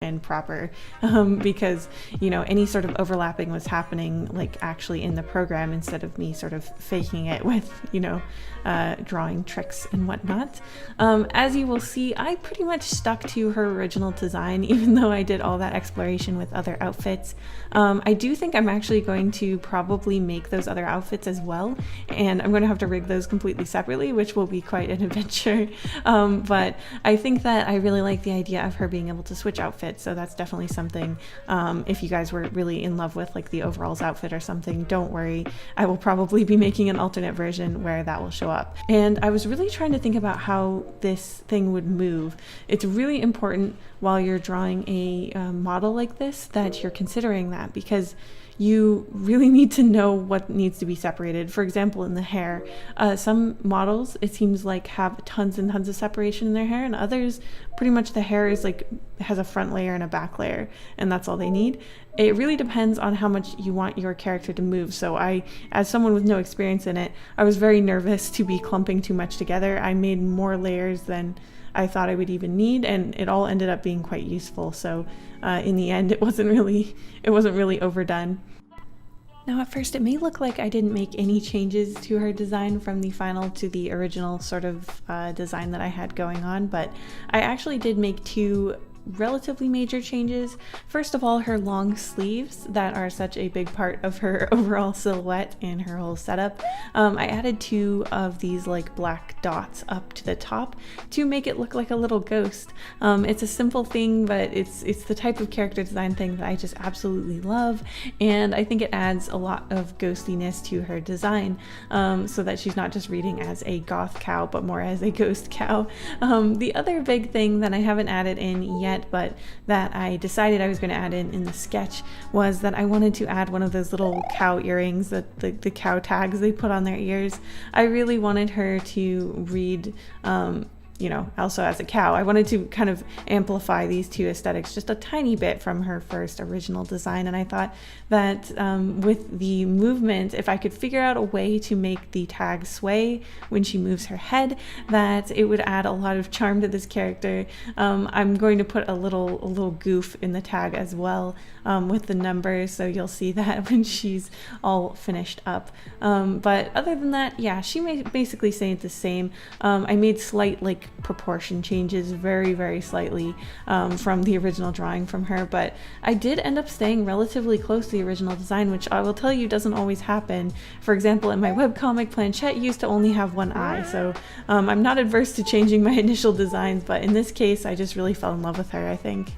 and proper, because, you know, any sort of overlapping was happening like actually in the program instead of me sort of faking it with, you know, drawing tricks and whatnot. As you will see, I pretty much stuck to her original design, even though I did all that exploration with other outfits. I do think I'm actually going to probably make those other outfits as well, and I'm going to have to rig those completely separately, which will be quite an adventure. But I think that I really like the idea of her being able to switch outfits, so that's definitely something. If you guys were really in love with like the overalls outfit or something, don't worry, I will probably be making an alternate version where that will show up. And I was really trying to think about how this thing would move. It's really important while you're drawing a model like this that you're considering that, because you really need to know what needs to be separated. For example, in the hair, some models, it seems like, have tons and tons of separation in their hair, and others, pretty much the hair is like, has a front layer and a back layer, and that's all they need. It really depends on how much you want your character to move. So I, as someone with no experience in it, I was very nervous to be clumping too much together. I made more layers than I thought I would even need, and it all ended up being quite useful. So in the end, it wasn't really overdone. Now, at first, it may look like I didn't make any changes to her design from the final to the original sort of design that I had going on, but I actually did make two relatively major changes. First of all, her long sleeves that are such a big part of her overall silhouette and her whole setup. I added two of these like black dots up to the top to make it look like a little ghost. It's a simple thing, but it's the type of character design thing that I just absolutely love, and I think it adds a lot of ghostiness to her design, so that she's not just reading as a goth cow but more as a ghost cow. The other big thing that I haven't added in yet, but that I decided I was going to add in the sketch, was that I wanted to add one of those little cow earrings, that the cow tags they put on their ears. I really wanted her to read, you know, also as a cow. I wanted to kind of amplify these two aesthetics just a tiny bit from her first original design, and I thought that with the movement, if I could figure out a way to make the tag sway when she moves her head, that it would add a lot of charm to this character. I'm going to put a little goof in the tag as well, with the numbers, so you'll see that when she's all finished up. But other than that, yeah, she may basically stay the same. I made slight like proportion changes, very slightly, from the original drawing from her, but I did end up staying relatively close to the original design, which I will tell you doesn't always happen. For example, in my webcomic, Planchette used to only have one eye, so I'm not adverse to changing my initial designs, but in this case I just really fell in love with her, I think.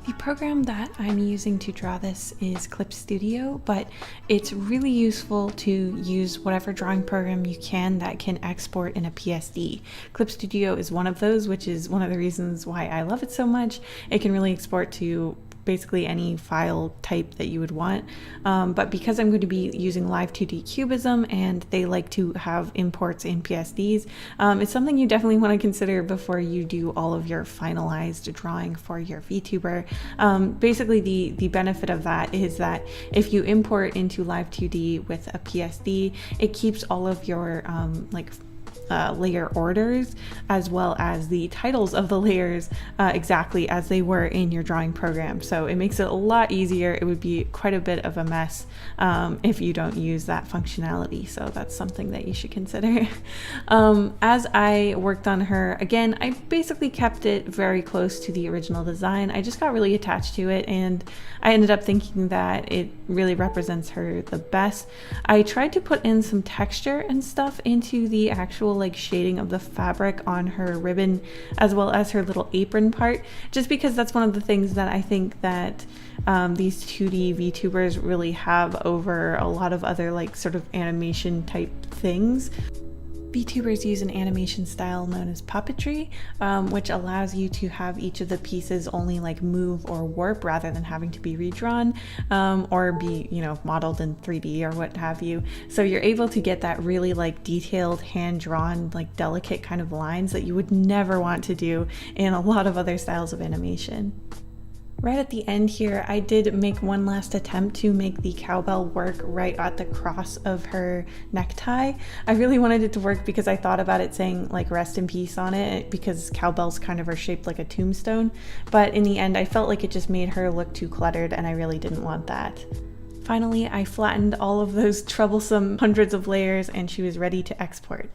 The program that I'm using to draw this is Clip Studio, but it's really useful to use whatever drawing program you can that can export in a PSD. Clip Studio is one of those, which is one of the reasons why I love it so much. It can really export to basically any file type that you would want, but because I'm going to be using Live 2D Cubism and they like to have imports in PSDs, it's something you definitely want to consider before you do all of your finalized drawing for your VTuber. Basically the benefit of that is that if you import into Live 2D with a PSD, it keeps all of your layer orders as well as the titles of the layers exactly as they were in your drawing program. So it makes it a lot easier. It would be quite a bit of a mess if you don't use that functionality. So that's something that you should consider. As I worked on her, again, I basically kept it very close to the original design. I just got really attached to it, and I ended up thinking that it really represents her the best. I tried to put in some texture and stuff into the actual like shading of the fabric on her ribbon as well as her little apron part, just because that's one of the things that I think that these 2D VTubers really have over a lot of other like sort of animation type things. VTubers use an animation style known as puppetry, which allows you to have each of the pieces only like move or warp rather than having to be redrawn or be, you know, modeled in 3D or what have you. So you're able to get that really like detailed, hand-drawn, like delicate kind of lines that you would never want to do in a lot of other styles of animation. Right at the end here, I did make one last attempt to make the cowbell work right at the cross of her necktie. I really wanted it to work because I thought about it saying like rest in peace on it, because cowbells kind of are shaped like a tombstone. But in the end, I felt like it just made her look too cluttered, and I really didn't want that. Finally, I flattened all of those troublesome hundreds of layers, and she was ready to export.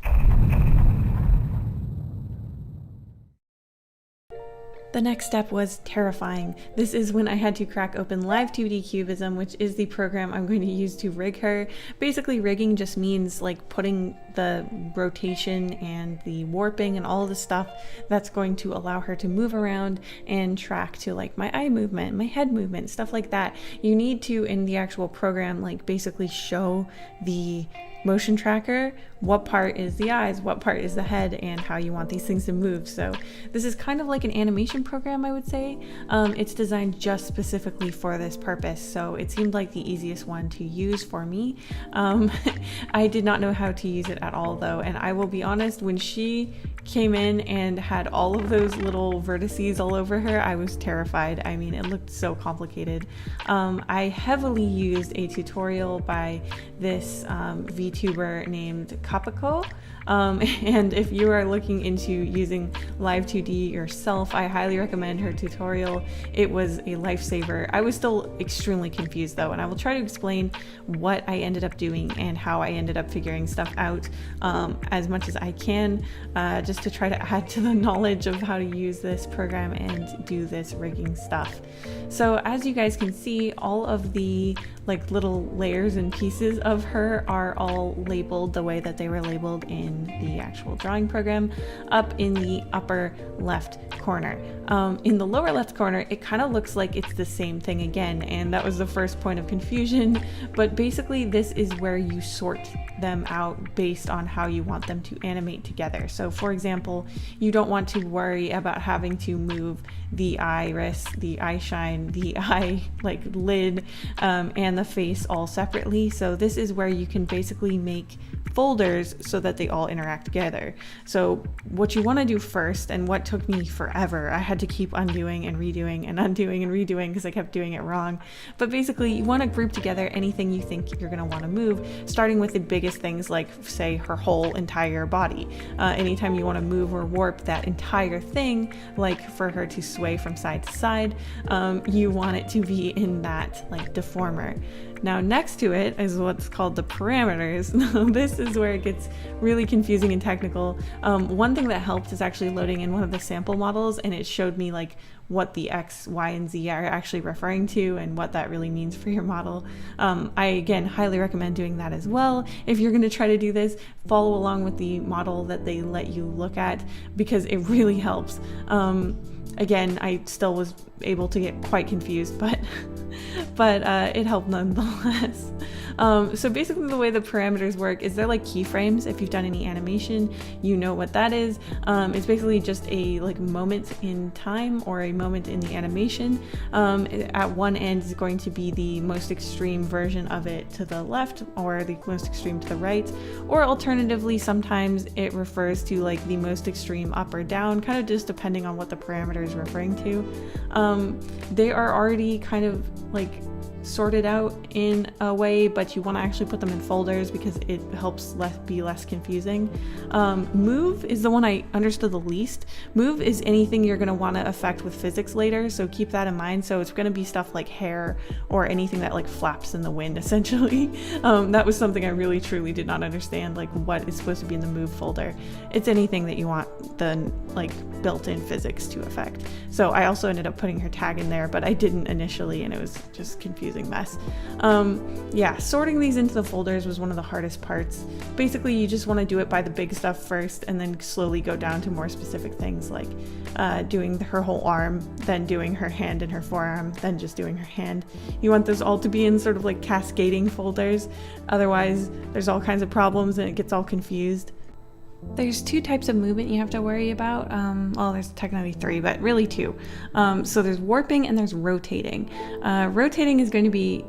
The next step was terrifying. This is when I had to crack open Live 2D Cubism, which is the program I'm going to use to rig her. Basically, rigging just means like putting the rotation and the warping and all the stuff that's going to allow her to move around and track to like my eye movement, my head movement, stuff like that. You need to, in the actual program, like basically show the motion tracker what part is the eyes, what part is the head, and how you want these things to move. So this is kind of like an animation program, I would say. It's designed just specifically for this purpose, so it seemed like the easiest one to use for me. I did not know how to use it at all though, and I will be honest, when she came in and had all of those little vertices all over her, I was terrified. I mean, it looked so complicated. I heavily used a tutorial by this VTuber named Kapako. And if you are looking into using Live 2D yourself, I highly recommend her tutorial. It was a lifesaver. I was still extremely confused though, and I will try to explain what I ended up doing and how I ended up figuring stuff out as much as I can, just to try to add to the knowledge of how to use this program and do this rigging stuff. So as you guys can see, all of the like little layers and pieces of her are all labeled the way that they were labeled in the actual drawing program up in the upper left corner. In the lower left corner, it kind of looks like it's the same thing again, and that was the first point of confusion, but basically this is where you sort them out based on how you want them to animate together. So for example, you don't want to worry about having to move the iris, the eye shine, the eye like lid, and the face all separately. So this is where you can basically make folders so that they all interact together. So what you want to do first, and what took me forever, I had to keep undoing and redoing and undoing and redoing because I kept doing it wrong, but basically you want to group together anything you think you're going to want to move, starting with the biggest things like say her whole entire body. Anytime you want to move or warp that entire thing, like for her to sway from side to side, you want it to be in that like deformer. Now next to it is what's called the parameters. This is where it gets really confusing and technical. One thing that helped is actually loading in one of the sample models, and it showed me like what the X, Y, and Z are actually referring to and what that really means for your model. I again highly recommend doing that as well. If you're going to try to do this, follow along with the model that they let you look at, because it really helps. Again, I still was able to get quite confused, but it helped nonetheless. So basically the way the parameters work is they're like keyframes. If you've done any animation, you know what that is. It's basically just a like moment in time or a moment in the animation. At one end is going to be the most extreme version of it to the left, or the most extreme to the right, or alternatively sometimes it refers to like the most extreme up or down, kind of just depending on what the parameter is referring to. They are already kind of like sorted out in a way, but you want to actually put them in folders because it helps be less confusing. Move is the one I understood the least. Move is anything you're going to want to affect with physics later, so keep that in mind. So it's going to be stuff like hair or anything that like flaps in the wind, essentially. That was something I really truly did not understand, like what is supposed to be in the move folder. It's anything that you want the like built-in physics to affect. So I also ended up putting her tag in there, but I didn't initially, and it was just confusing mess. Yeah, sorting these into the folders was one of the hardest parts. Basically, you just want to do it by the big stuff first, and then slowly go down to more specific things like doing her whole arm, then doing her hand and her forearm, then just doing her hand. You want those all to be in sort of like cascading folders, otherwise there's all kinds of problems and it gets all confused. There's two types of movement you have to worry about. Well, there's technically three, but really two. So there's warping and there's rotating. Rotating is going to be,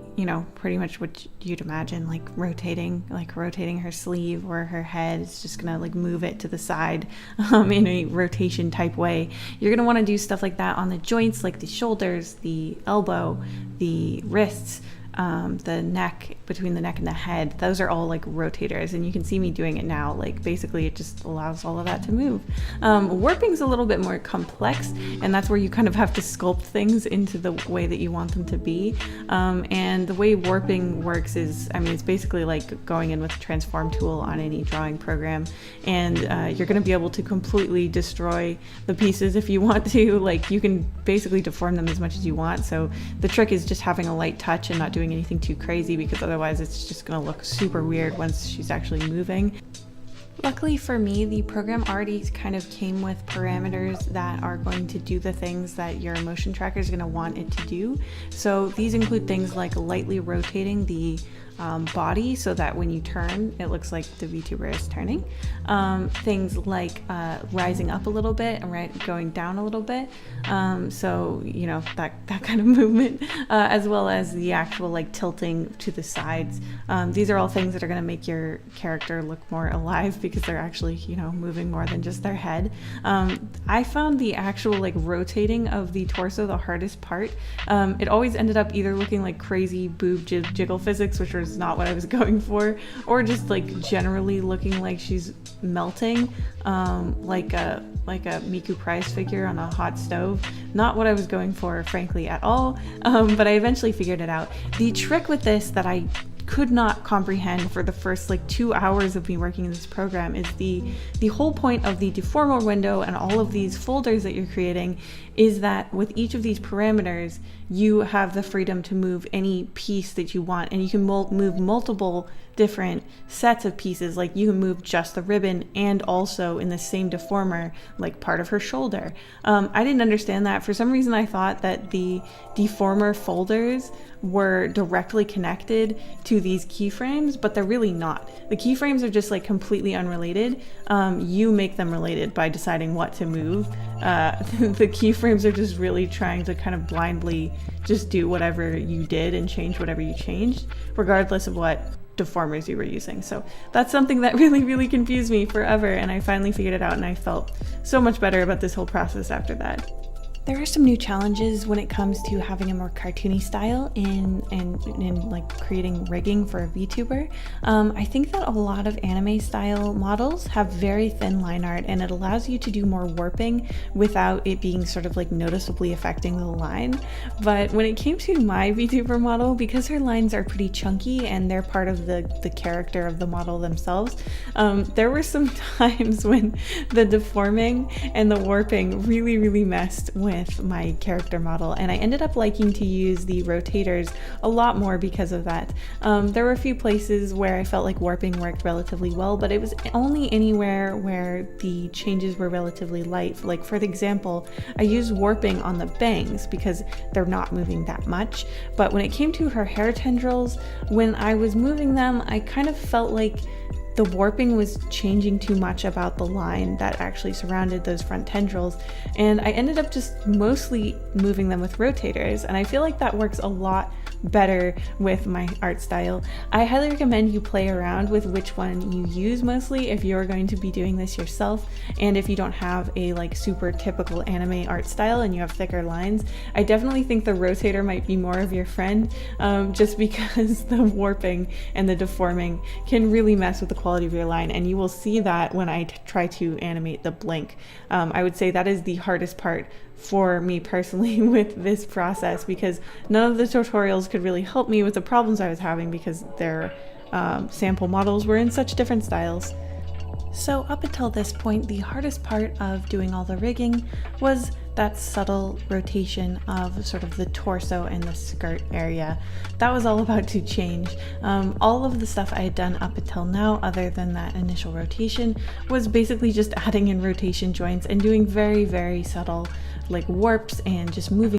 pretty much what you'd imagine, like rotating her sleeve or her head. It's just going to like move it to the side in a rotation type way. You're going to want to do stuff like that on the joints, like the shoulders, the elbow, the wrists, the neck, between the neck and the head. Those are all like rotators, and you can see me doing it now. Like basically it just allows all of that to move. Warping's a little bit more complex, and that's where you kind of have to sculpt things into the way that you want them to be. And the way warping works is, it's basically like going in with a transform tool on any drawing program, and you're going to be able to completely destroy the pieces if you want to. Like you can basically deform them as much as you want. So the trick is just having a light touch and not doing anything too crazy, because otherwise it's just going to look super weird once she's actually moving. Luckily for me, the program already kind of came with parameters that are going to do the things that your motion tracker is going to want it to do. So these include things like lightly rotating the body so that when you turn, it looks like the VTuber is turning. Things like rising up a little bit and going down a little bit. So, that kind of movement, as well as the actual like tilting to the sides. These are all things that are going to make your character look more alive, because they're actually, moving more than just their head. I found the actual like rotating of the torso the hardest part. It always ended up either looking like crazy boob jiggle physics, which was not what I was going for, or just like generally looking like she's melting, like a Miku Price figure on a hot stove. Not what I was going for, frankly, at all. But I eventually figured it out. The trick with this that I could not comprehend for the first 2 hours of me working in this program is the whole point of the deformer window and all of these folders that you're creating is that with each of these parameters you have the freedom to move any piece that you want, and you can move multiple different sets of pieces. Like you can move just the ribbon and also in the same deformer like part of her shoulder. I didn't understand that. For some reason I thought that the deformer folders were directly connected to these keyframes, but they're really not. The keyframes are just like completely unrelated. You make them related by deciding what to move. The keyframes are just really trying to kind of blindly just do whatever you did and change whatever you changed, regardless of what deformers you were using. So that's something that really confused me forever, and I finally figured it out, and I felt so much better about this whole process after that. There are some new challenges when it comes to having a more cartoony style in like creating rigging for a VTuber. I think that a lot of anime style models have very thin line art, and it allows you to do more warping without it being sort of like noticeably affecting the line. But when it came to my VTuber model, because her lines are pretty chunky and they're part of the character of the model themselves, there were some times when the deforming and the warping really messed with my character model, and I ended up liking to use the rotators a lot more because of that. There were a few places where I felt like warping worked relatively well, but it was only anywhere where the changes were relatively light. Like for example, I used warping on the bangs because they're not moving that much, but when it came to her hair tendrils, when I was moving them, I kind of felt like the warping was changing too much about the line that actually surrounded those front tendrils, and I ended up just mostly moving them with rotators, and I feel like that works a lot better with my art style. I highly recommend you play around with which one you use mostly if you're going to be doing this yourself, and if you don't have a like super typical anime art style and you have thicker lines, I definitely think the rotator might be more of your friend, just because the warping and the deforming can really mess with the quality of your line, and you will see that when I try to animate the blink. I would say that is the hardest part for me personally with this process, because none of the tutorials could really help me with the problems I was having because their sample models were in such different styles. So up until this point, the hardest part of doing all the rigging was that subtle rotation of sort of the torso and the skirt area. That was all about to change. All of the stuff I had done up until now, other than that initial rotation, was basically just adding in rotation joints and doing very subtle like warps and just moving